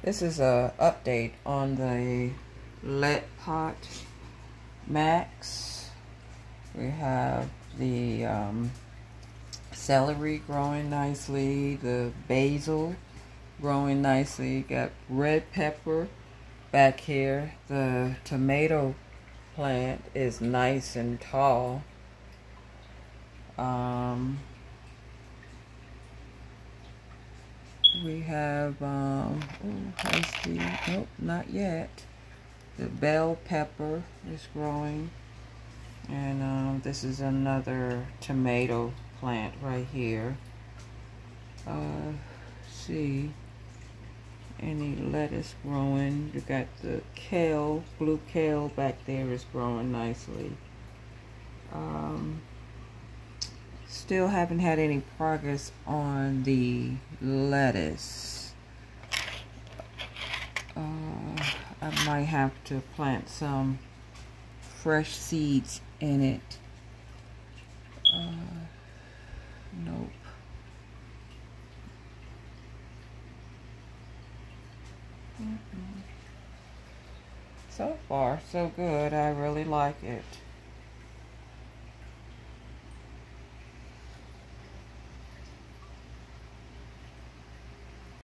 This is a update on the Letpot Max. We have the celery growing nicely, the basil growing nicely, got red pepper back here. The tomato plant is nice and tall. We have, nope, not yet. The bell pepper is growing. And this is another tomato plant right here. See any lettuce growing. You got the kale, blue kale back there is growing nicely. Still haven't had any progress on the lettuce. I might have to plant some fresh seeds in it. Nope. So far, so good. I really like it.